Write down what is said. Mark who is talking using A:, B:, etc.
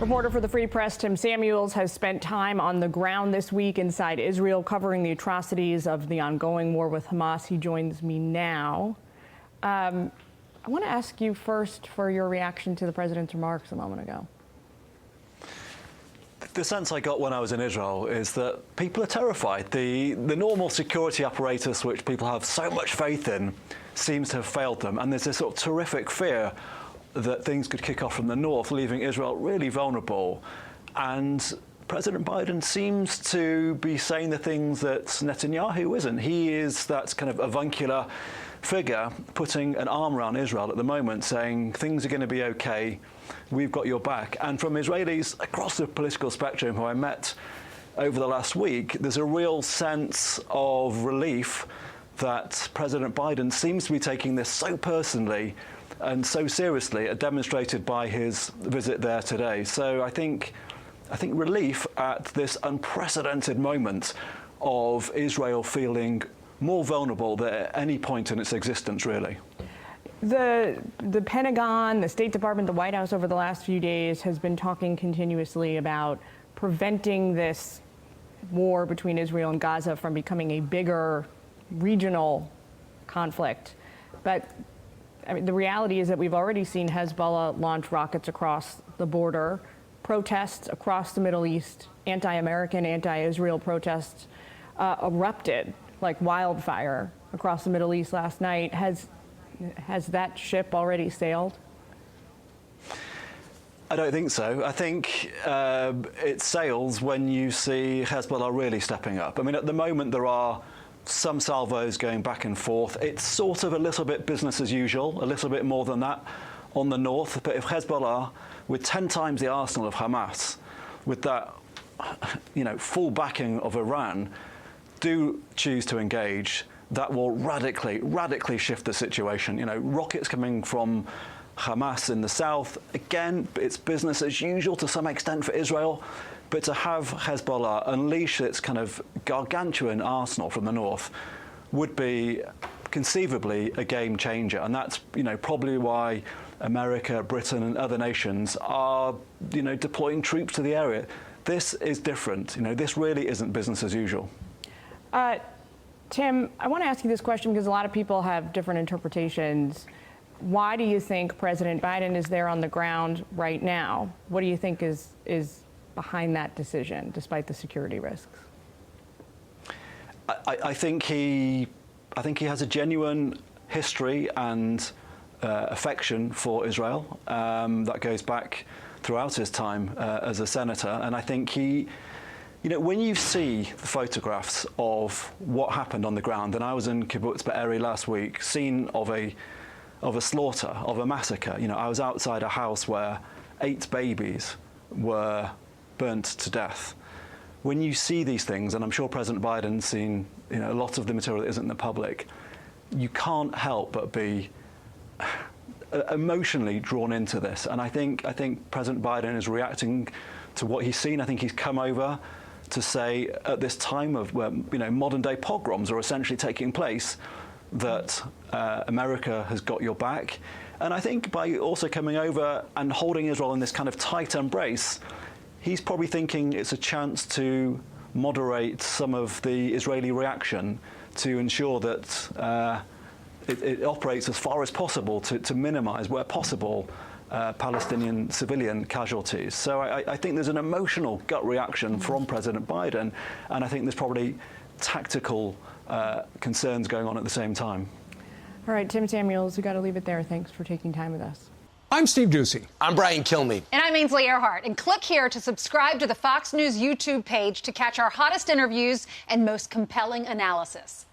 A: Reporter for the Free Press, Tim Samuels, has spent time on the ground this week inside Israel, covering the atrocities of the ongoing war with Hamas. He joins me now. I want to ask you first for your reaction to the president's remarks a moment ago.
B: The sense I got when I was in Israel is that people are terrified. The normal security apparatus, which people have so much faith in, seems to have failed them. And there's this sort of terrific fear that things could kick off from the north, leaving Israel really vulnerable. And President Biden seems to be saying the things that Netanyahu isn't. He is that kind of avuncular figure putting an arm around Israel at the moment, saying things are going to be okay, we've got your back. And from Israelis across the political spectrum who I met over the last week, there's a real sense of relief that President Biden seems to be taking this so personally and so seriously, demonstrated by his visit there today. So I think relief at this unprecedented moment of Israel feeling more vulnerable than at any point in its existence, really.
A: The Pentagon, the State Department, the White House over the last few days has been talking continuously about preventing this war between Israel and Gaza from becoming a bigger regional conflict. But I mean, the reality is that we've already seen Hezbollah launch rockets across the border, protests across the Middle East, anti-American, anti-Israel protests erupted like wildfire across the Middle East last night. Has that ship already sailed?
B: I don't think so. I think it sails when you see Hezbollah really stepping up. I mean, at the moment there are some salvos going back and forth. It's sort of a little bit business as usual, a little bit more than that on the north. But if Hezbollah, with 10 times the arsenal of Hamas, with that, full backing of Iran, do choose to engage, that will radically shift the situation. Rockets coming from Hamas in the south, again, it's business as usual to some extent for Israel. But to have Hezbollah unleash its kind of gargantuan arsenal from the north would be conceivably a game changer. And that's, probably why America, Britain and other nations are, deploying troops to the area. This is different. This really isn't business as usual.
A: Tim, I want to ask you this question because a lot of people have different interpretations. Why do you think President Biden is there on the ground right now? What do you think is behind that decision, despite the security risks?
B: I think he has a genuine history and affection for Israel that goes back throughout his time as a senator. And I think he, when you see the photographs of what happened on the ground, and I was in Kibbutz Be'eri last week, scene of a slaughter, of a massacre. I was outside a house where 8 babies were burnt to death. When you see these things, and I'm sure President Biden's seen a lot of the material that isn't in the public, you can't help but be emotionally drawn into this. And I think President Biden is reacting to what he's seen. I think he's come over to say at this time of where modern day pogroms are essentially taking place, that America has got your back. And I think by also coming over and holding Israel in this kind of tight embrace, he's probably thinking it's a chance to moderate some of the Israeli reaction to ensure that it operates as far as possible to minimize, where possible, Palestinian civilian casualties. So I think there's an emotional gut reaction from President Biden, and I think there's probably tactical concerns going on at the same time.
A: All right, Tim Samuels, we've got to leave it there. Thanks for taking time with us.
C: I'm Steve Doocy.
D: I'm Brian Kilmeade.
E: And I'm Ainsley Earhart. And click here to subscribe to the Fox News YouTube page to catch our hottest interviews and most compelling analysis.